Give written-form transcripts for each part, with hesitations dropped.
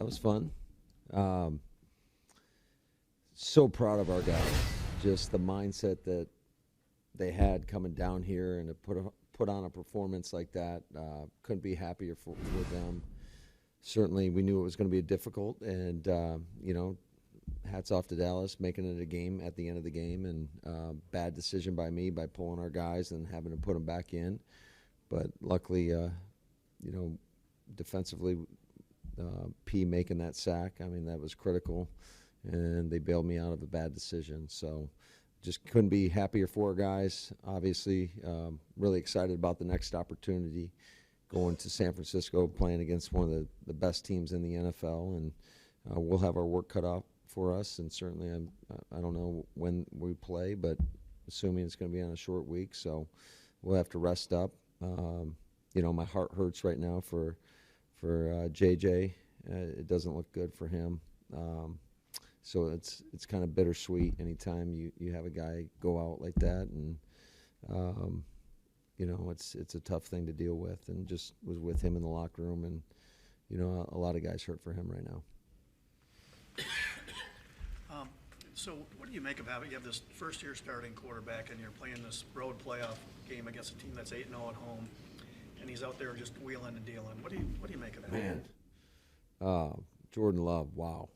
was fun. Um, so proud of our guys. Just the mindset that they had coming down here and to put on a performance like that. Couldn't be happier for them. Certainly, we knew it was going to be difficult, and hats off to Dallas making it a game at the end of the game, and bad decision by me by pulling our guys and having to put them back in. But luckily, defensively, P making that sack, I mean, that was critical, and they bailed me out of a bad decision. So just couldn't be happier for our guys. Obviously, really excited about the next opportunity going to San Francisco, playing against one of the best teams in the NFL, and we'll have our work cut out for us. And certainly, I don't know when we play, but assuming it's going to be on a short week, so we'll have to rest up. My heart hurts right now for JJ. It doesn't look good for him. So it's kind of bittersweet anytime you have a guy go out like that, and it's a tough thing to deal with. And just was with him in the locker room, and a lot of guys hurt for him right now. So what do you make of having you have this first-year starting quarterback, and you're playing this road playoff game against a team that's 8-0 at home, and he's out there just wheeling and dealing? What do you make of that? Man, Jordan Love, wow.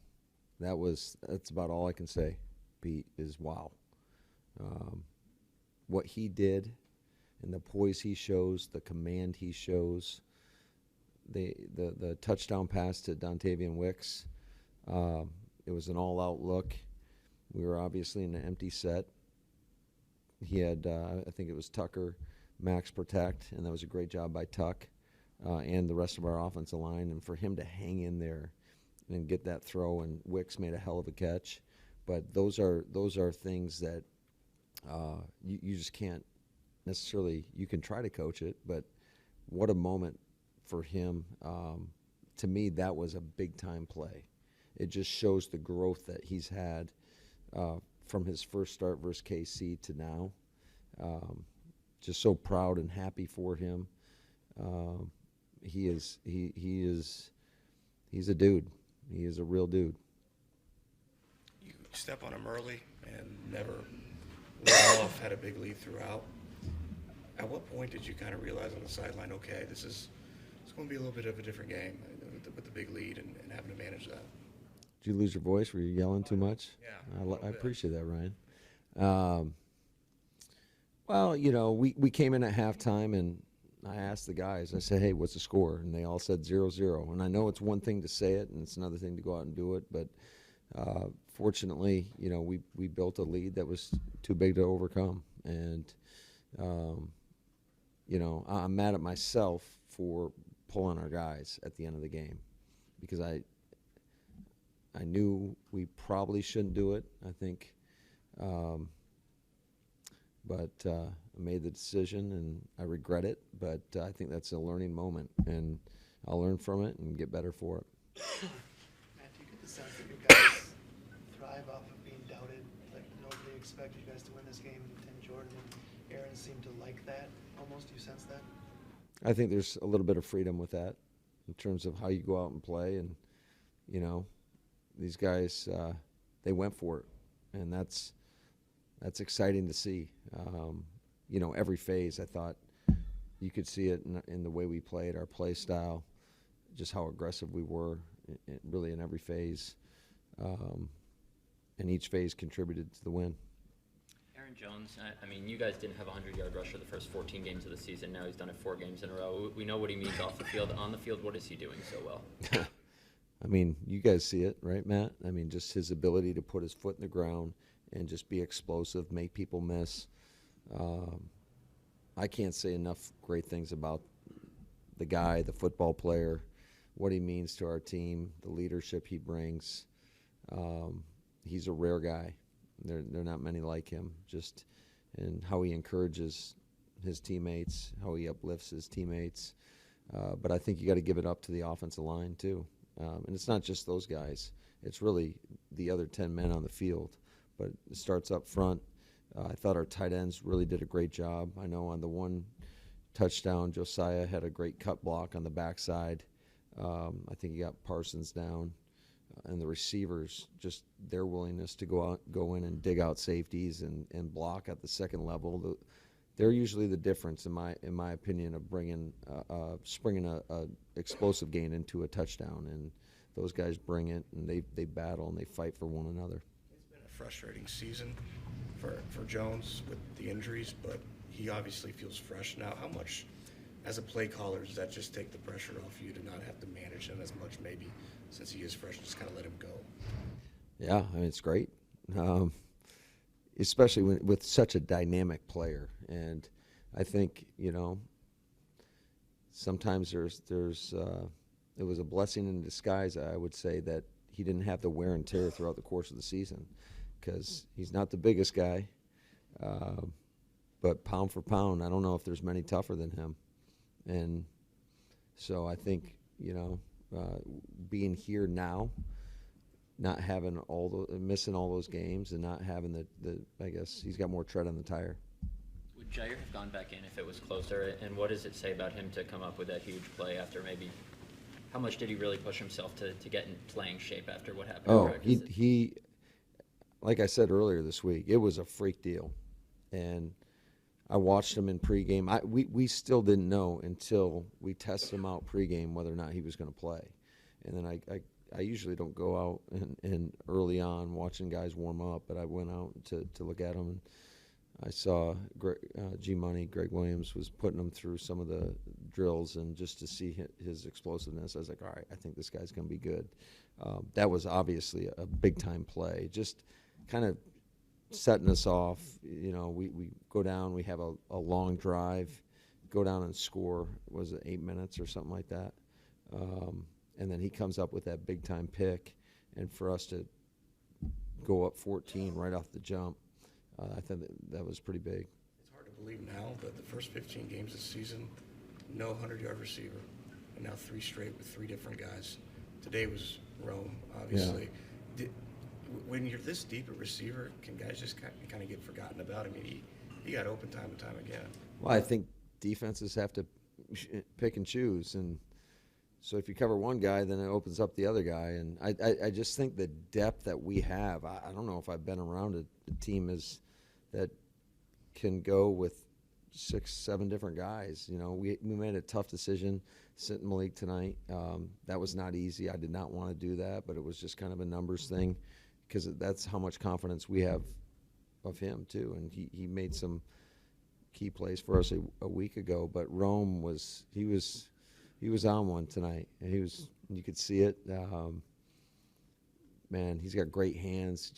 That's about all I can say, Pete, is wow. What he did and the poise he shows, the command he shows, the touchdown pass to Dontavian Wicks, it was an all-out look. We were obviously in an empty set. He had, I think it was Tucker, max protect, and that was a great job by Tuck and the rest of our offensive line. And for him to hang in there and get that throw, and Wicks made a hell of a catch. But those are things that you just can't necessarily. You can try to coach it, but what a moment for him. To me, that was a big-time play. It just shows the growth that he's had from his first start versus KC to now. Just so proud and happy for him. He's a dude. He is a real dude. You step on him early and never let off, had a big lead throughout. At what point did you kind of realize on the sideline, okay, it's going to be a little bit of a different game with the big lead and having to manage that? Did you lose your voice? Were you yelling too much? Yeah. I appreciate that, Ryan. We came in at halftime, and I asked the guys, I said, hey, what's the score? And they all said 0-0. And I know it's one thing to say it, and it's another thing to go out and do it. But fortunately, we built a lead that was too big to overcome. And, I'm mad at myself for pulling our guys at the end of the game because I knew we probably shouldn't do it, I think. But I made the decision, and I regret it. But I think that's a learning moment, and I'll learn from it and get better for it. Matt, do you get the sense that your guys thrive off of being doubted? Like nobody expected you guys to win this game, and Tim Jordan and Aaron seemed to like that almost. Do you sense that? I think there's a little bit of freedom with that in terms of how you go out and play. And, these guys, they went for it, and that's exciting to see. Every phase, I thought you could see it in the way we played, our play style, just how aggressive we were, really in every phase. And each phase contributed to the win. Aaron Jones, you guys didn't have a 100-yard rusher the first 14 games of the season. Now he's done it 4 games in a row. We know what he means off the field. On the field, what is he doing so well? You guys see it, right, Matt? Just his ability to put his foot in the ground and just be explosive, make people miss. I can't say enough great things about the guy, the football player, what he means to our team, the leadership he brings. He's a rare guy. There are not many like him, just in how he encourages his teammates, how he uplifts his teammates. But I think you got to give it up to the offensive line, too. And it's not just those guys. It's really the other 10 men on the field. But it starts up front. I thought our tight ends really did a great job. I know on the one touchdown, Josiah had a great cut block on the backside. I think he got Parsons down. And the receivers, just their willingness to go in and dig out safeties and block at the second level. They're usually the difference, in my opinion, of springing a explosive gain into a touchdown. And those guys bring it, and they battle and they fight for one another. It's been a frustrating season for Jones with the injuries, but he obviously feels fresh now. How much, as a play caller, does that just take the pressure off you to not have to manage him as much, maybe, since he is fresh, just kind of let him go? Yeah, I mean, it's great, especially with such a dynamic player. And I think, sometimes it was a blessing in disguise, I would say, that he didn't have the wear and tear throughout the course of the season, because he's not the biggest guy, but pound for pound, I don't know if there's many tougher than him. And so I think, being here now, not having missing all those games and not having I guess he's got more tread on the tire. Would Jair have gone back in if it was closer? And what does it say about him to come up with that huge play after maybe? How much did he really push himself to get in playing shape after what happened? Oh, he like I said earlier this week, it was a freak deal, and I watched him in pregame. We still didn't know until we tested him out pregame whether or not he was going to play. And then I usually don't go out and early on watching guys warm up, but I went out to look at him, and I saw G-Money, Greg Williams, was putting him through some of the drills, and just to see his explosiveness, I was like, all right, I think this guy's going to be good. That was obviously a big-time play, just kind of setting us off. We go down, we have a long drive, go down and score, was it 8 minutes or something like that? And then he comes up with that big-time pick, and for us to go up 14 right off the jump, I think that was pretty big. It's hard to believe now that the first 15 games this season, no 100-yard receiver, and now 3 straight with 3 different guys. Today was Rome, obviously. Yeah. When you're this deep a receiver, can guys just kind of get forgotten about? I mean, he got open time and time again. Well, I think defenses have to pick and choose, and so if you cover one guy, then it opens up the other guy. And I just think the depth that we have, I don't know if I've been around a team that can go with 6, 7 different guys. We made a tough decision sitting Malik tonight. That was not easy. I did not want to do that, but it was just kind of a numbers thing, because that's how much confidence we have of him too. And he made some key plays for us a week ago. But Rome was on one tonight, and you could see it. Man, he's got great hands.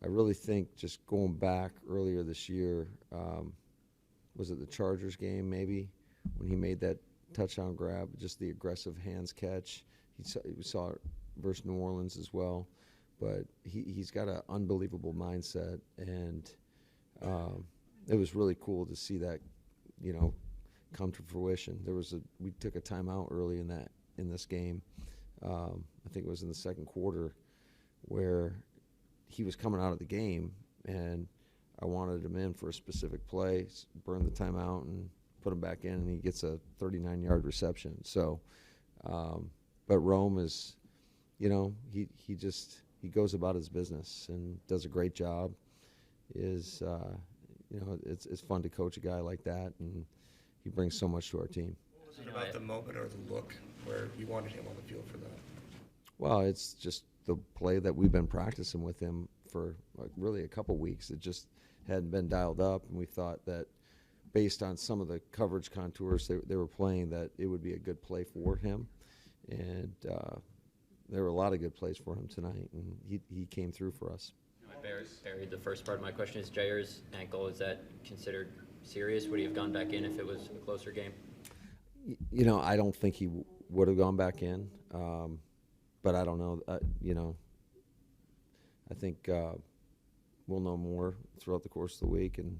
I really think just going back earlier this year, was it the Chargers game maybe, when he made that touchdown grab, just the aggressive hands catch. We saw it versus New Orleans as well. But he's got an unbelievable mindset, and it was really cool to see that, come to fruition. We took a timeout early in this game. I think it was in the second quarter, where he was coming out of the game, and I wanted him in for a specific play, burn the timeout, and put him back in, and he gets a 39-yard reception. So, but Rome is, he goes about his business and does a great job. It's fun to coach a guy like that, and he brings so much to our team. What was it about the moment or the look where you wanted him on the field for that? Well, it's just the play that we've been practicing with him for really a couple weeks. It just hadn't been dialed up, and we thought that based on some of the coverage contours they were playing, that it would be a good play for him. And there were a lot of good plays for him tonight, and he came through for us. I buried the first part of my question. Is Jair's ankle, is that considered serious? Would he have gone back in if it was a closer game? I don't think he would have gone back in, but I don't know. I think we'll know more throughout the course of the week, and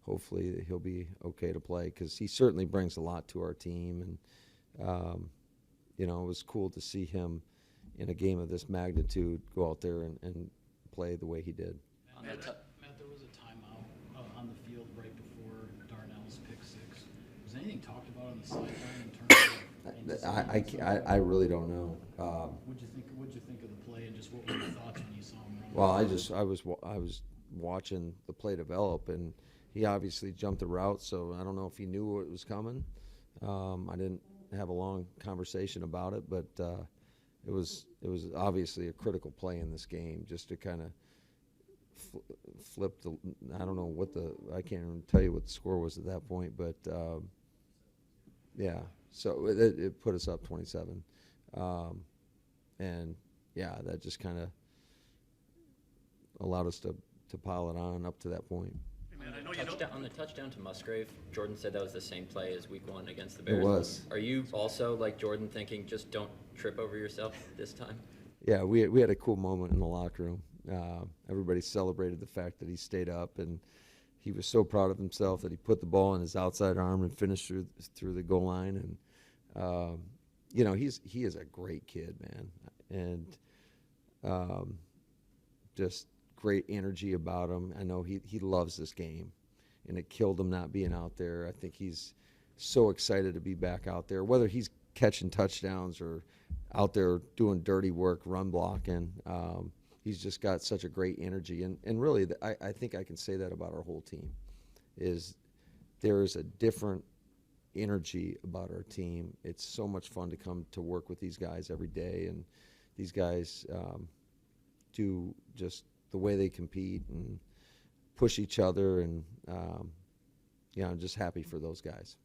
hopefully he'll be okay to play, because he certainly brings a lot to our team. And it was cool to see him in a game of this magnitude go out there and play the way he did. Matt, there was a timeout on the field right before Darnell's pick six. Was anything talked about on the sideline in terms of I really don't know. What'd you think of the play, and just what were your thoughts when you saw him run? Well, I was watching the play develop, and he obviously jumped the route, so I don't know if he knew what was coming. I didn't have a long conversation about it, but it was obviously a critical play in this game, just to kind of flip the. I don't know I can't even tell you what the score was at that point, but yeah. So it put us up 27, and yeah, that just kind of allowed us to pile it on up to that point. Hey, man, I know you don't. On the touchdown to Musgrave, Jordan said that was the same play as week 1 against the Bears. It was. Are you also, like Jordan, thinking just don't trip over yourself this time? Yeah, we had a cool moment in the locker room. Everybody celebrated the fact that he stayed up, and he was so proud of himself that he put the ball in his outside arm and finished through the goal line. And you know, he is a great kid, man, and just great energy about him. I know he loves this game, and it killed him not being out there. I think he's so excited to be back out there, whether he's catching touchdowns or out there doing dirty work, run blocking. He's just got such a great energy, and really, I think I can say that about our whole team. Is there is a different energy about our team. It's so much fun to come to work with these guys every day, and these guys do just the way they compete and push each other, and you know, I'm just happy for those guys.